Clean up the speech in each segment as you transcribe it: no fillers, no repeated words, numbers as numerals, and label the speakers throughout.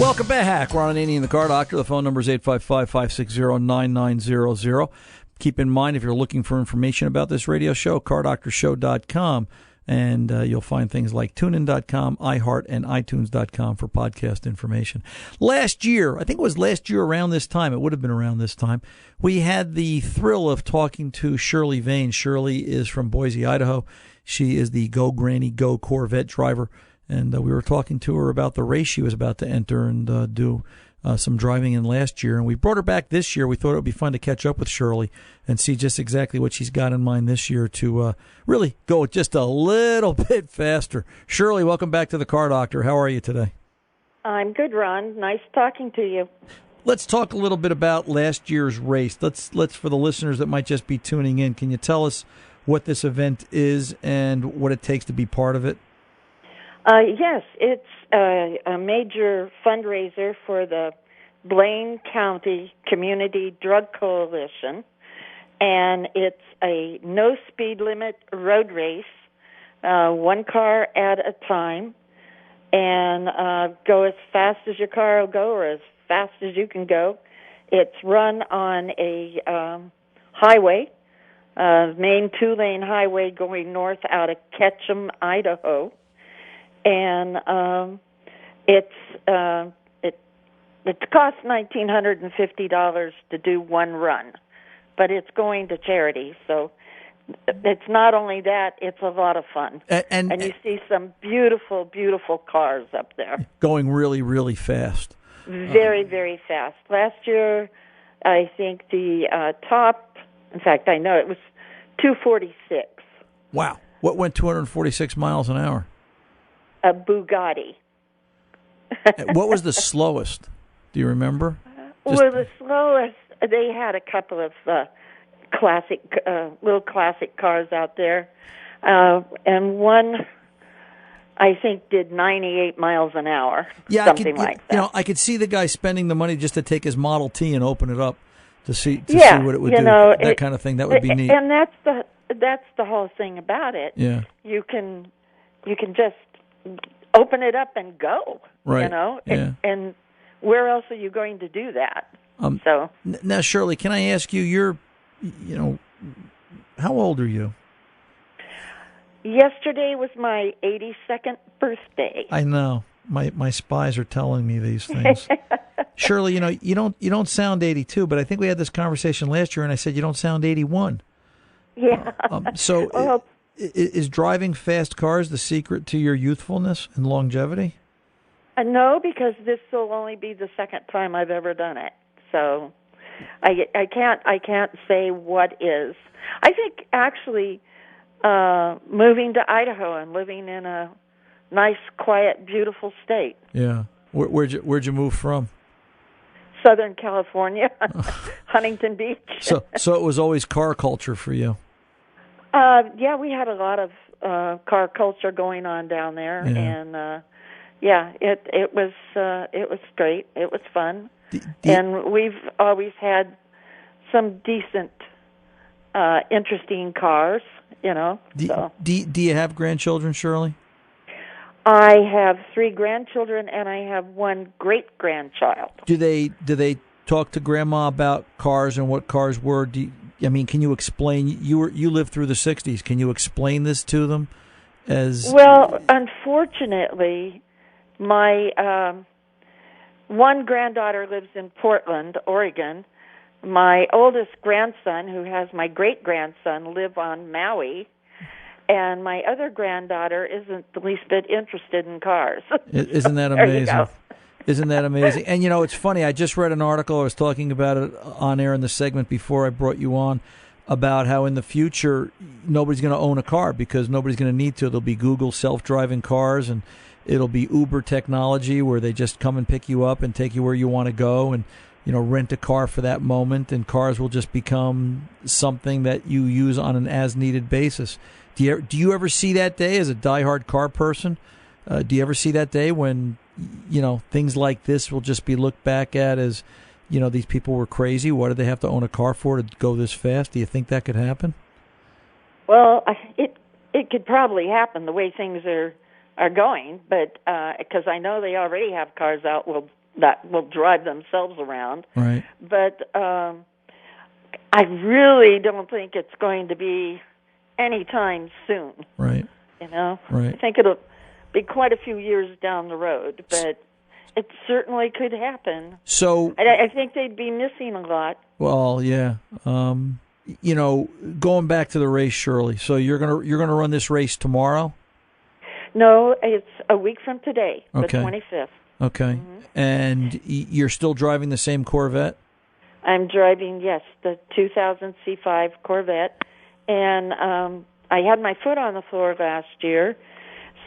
Speaker 1: Welcome back. Ron Aranian, the Car Doctor. The phone number is 855-560-9900. Keep in mind, if you're looking for information about this radio show, cardoctorshow.com, and you'll find things like tunein.com, iHeart, and iTunes.com for podcast information. Last year, I think it was last year around this time, it would have been around this time, we had the thrill of talking to Shirley Veine. Shirley is from Boise, Idaho. She is the Go Granny Go Corvette driver. And we were talking to her about the race she was about to enter and do some driving in last year. And we brought her back this year. We thought it would be fun to catch up with Shirley and see just exactly what she's got in mind this year to really go just a little bit faster. Shirley, welcome back to the Car Doctor. How are you today?
Speaker 2: I'm good, Ron. Nice talking to you.
Speaker 1: Let's talk a little bit about last year's race. Let's for the listeners that might just be tuning in, can you tell us what this event is and what it takes to be part of it?
Speaker 2: Yes, it's a major fundraiser for the Blaine County Community Drug Coalition, and it's a no-speed limit road race, one car at a time, and go as fast as your car will go or as fast as you can go. It's run on a highway, main two-lane highway going north out of Ketchum, Idaho. And it costs $1,950 to do one run, but it's going to charity. So it's not only that; it's a lot of fun, and you see some beautiful, beautiful cars up there
Speaker 1: going really, really fast.
Speaker 2: Very, very fast. Last year, I think the top. In fact, I know it was 246.
Speaker 1: Wow! What went 246 miles an hour?
Speaker 2: A Bugatti.
Speaker 1: What was the slowest? Do you remember?
Speaker 2: Well, the slowest, they had a couple of little classic cars out there. And one, I think, did 98 miles an hour, something like that.
Speaker 1: You know, I could see the guy spending the money just to take his Model T and open it up to see what it would do. That kind of thing. That would be neat.
Speaker 2: And that's the whole thing about it.
Speaker 1: Yeah.
Speaker 2: You can just open it up and go,
Speaker 1: right.
Speaker 2: You know,
Speaker 1: yeah.
Speaker 2: and where else are you going to do that? So
Speaker 1: now, Shirley, can I ask you? How old are you?
Speaker 2: Yesterday was my 82nd birthday.
Speaker 1: I know my spies are telling me these things. Shirley, you don't sound 82, but I think we had this conversation last year, and I said you don't sound 81.
Speaker 2: Yeah.
Speaker 1: So.
Speaker 2: Well,
Speaker 1: Is driving fast cars the secret to your youthfulness and longevity?
Speaker 2: No, because this will only be the second time I've ever done it. So I can't say what is. I think actually moving to Idaho and living in a nice, quiet, beautiful state.
Speaker 1: Yeah. Where'd you move from?
Speaker 2: Southern California, Huntington Beach.
Speaker 1: So it was always car culture for you.
Speaker 2: Yeah, we had a lot of car culture going on down there, and it was great. It was fun, and we've always had some decent, interesting cars. Do
Speaker 1: you have grandchildren, Shirley?
Speaker 2: I have 3 grandchildren, and I have 1 great grandchild.
Speaker 1: Do they talk to Grandma about cars and what cars were? Can you explain? You lived through the 60s. Can you explain this to them?
Speaker 2: Well, unfortunately, my one granddaughter lives in Portland, Oregon. My oldest grandson, who has my great-grandson, live on Maui. And my other granddaughter isn't the least bit interested in cars.
Speaker 1: Isn't that amazing? Isn't that amazing? And, it's funny. I just read an article. I was talking about it on air in the segment before I brought you on about how in the future nobody's going to own a car because nobody's going to need to. There'll be Google self-driving cars, and it'll be Uber technology where they just come and pick you up and take you where you want to go and, rent a car for that moment. And cars will just become something that you use on an as-needed basis. Do you ever see that day as a diehard car person? Do you ever see that day when things like this will just be looked back at as, these people were crazy. What did they have to own a car for to go this fast? Do you think that could happen?
Speaker 2: Well, it could probably happen the way things are going, but because I know they already have cars out that will drive themselves around.
Speaker 1: Right.
Speaker 2: But I really don't think it's going to be anytime soon.
Speaker 1: Right.
Speaker 2: You know?
Speaker 1: Right.
Speaker 2: I think it'll be quite a few years down the road, but it certainly could happen.
Speaker 1: So
Speaker 2: I think they'd be missing a lot.
Speaker 1: Well, yeah. You know, going back to the race, Shirley. So you're gonna run this race tomorrow?
Speaker 2: No, it's a week from today,
Speaker 1: Okay.
Speaker 2: the 25th.
Speaker 1: Okay.
Speaker 2: Mm-hmm.
Speaker 1: And you're still driving the same Corvette?
Speaker 2: I'm driving, yes, the 2000 C5 Corvette, and I had my foot on the floor last year,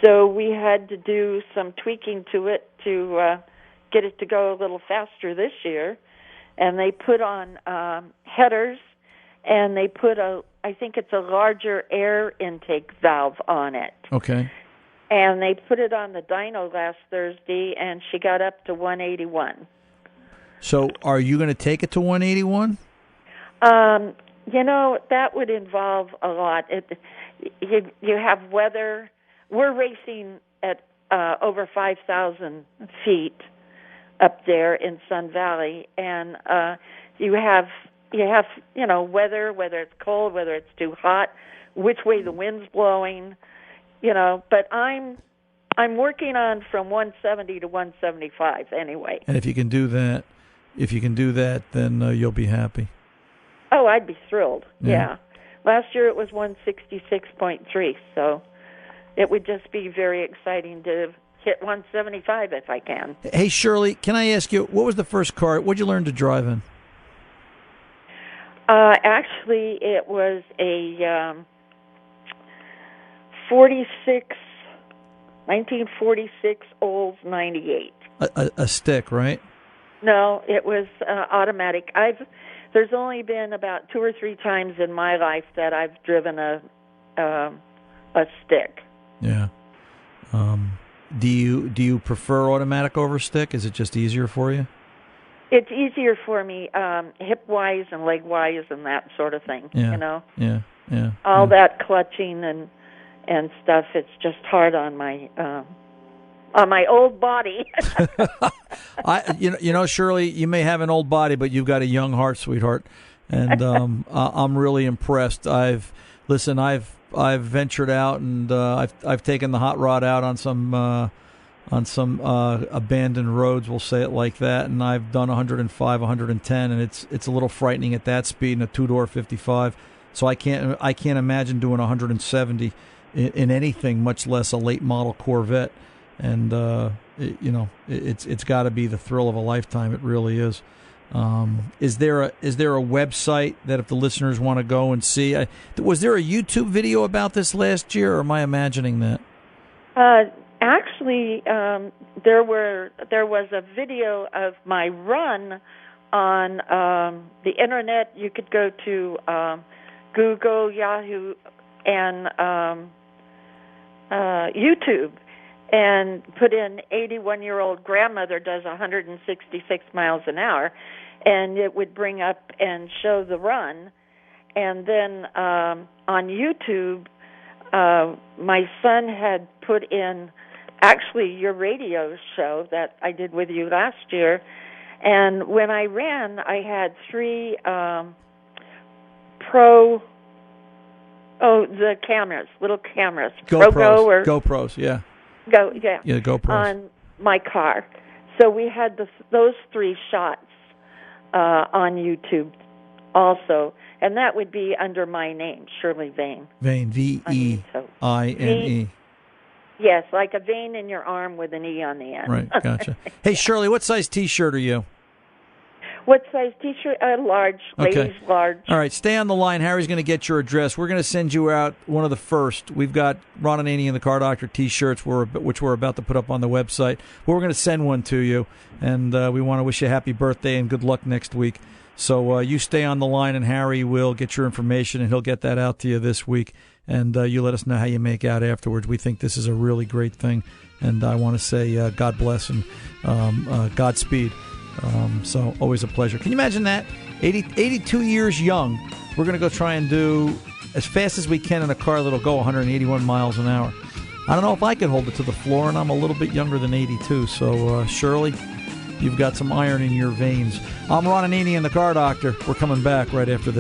Speaker 2: so we had to do some tweaking to it to get it to go a little faster this year. And they put on headers, and they put I think it's a larger air intake valve on it.
Speaker 1: Okay.
Speaker 2: And they put it on the dyno last Thursday, and she got up to 181.
Speaker 1: So are you going to take it to 181?
Speaker 2: You know, that would involve a lot. You have weather. We're racing at over 5,000 feet up there in Sun Valley, and you have weather, whether it's cold, whether it's too hot, which way the wind's blowing, you know. But I'm working on from 170 to 175 anyway.
Speaker 1: And if you can do that, then you'll be happy.
Speaker 2: Oh, I'd be thrilled.
Speaker 1: Yeah.
Speaker 2: Last year it was 166.3, so it would just be very exciting to hit 175 if I can.
Speaker 1: Hey, Shirley, can I ask you, what was the first car? What did you learn to drive in?
Speaker 2: Actually, it was a 1946 Olds 98.
Speaker 1: A stick, right?
Speaker 2: No, it was automatic. There's only been about 2 or 3 times in my life that I've driven a stick.
Speaker 1: Yeah. Do you prefer automatic over stick? Is it just easier for you?
Speaker 2: It's easier for me, hip-wise and leg-wise and that sort of thing,
Speaker 1: Yeah.
Speaker 2: you know?
Speaker 1: Yeah.
Speaker 2: All that clutching and stuff, it's just hard on my old body.
Speaker 1: You know, Shirley, you may have an old body, but you've got a young heart, sweetheart. And I'm really impressed. I've ventured out and I've taken the hot rod out on some abandoned roads, we'll say it like that, and I've done 105, 110, and it's a little frightening at that speed in a 2-door 55. So I can't imagine doing 170 in anything, much less a late model Corvette. And it's got to be the thrill of a lifetime. It really is. Is there a website that if the listeners want to go and see? Was there a YouTube video about this last year, or am I imagining that?
Speaker 2: Actually, there was a video of my run on the internet. You could go to Google, Yahoo, and YouTube, and put in 81-year-old grandmother does 166 miles an hour, and it would bring up and show the run. And then on YouTube, my son had put in actually your radio show that I did with you last year. And when I ran, I had 3 the cameras, little cameras.
Speaker 1: GoPros, yeah.
Speaker 2: Yeah,
Speaker 1: GoPros.
Speaker 2: On my car. So we had those 3 shots on YouTube also. And that would be under my name, Shirley Veine.
Speaker 1: Veine, V-E-I-N-E.
Speaker 2: Yes, like a vein in your arm with an E on the end.
Speaker 1: Right, gotcha. Hey, Shirley, what size T-shirt are you?
Speaker 2: What size T-shirt? Large, ladies, large.
Speaker 1: All right, stay on the line. Harry's going to get your address. We're going to send you out one of the first. We've got Ron Aranian and the Car Doctor T-shirts, which we're about to put up on the website. But we're going to send one to you, and we want to wish you a happy birthday and good luck next week. So you stay on the line, and Harry will get your information, and he'll get that out to you this week. And you let us know how you make out afterwards. We think this is a really great thing, and I want to say God bless and Godspeed. So always a pleasure. Can you imagine that? 82 years young. We're going to go try and do as fast as we can in a car that'll go 181 miles an hour. I don't know if I can hold it to the floor, and I'm a little bit younger than 82. So, Shirley, you've got some iron in your veins. I'm Ron Aranian, the Car Doctor. We're coming back right after this.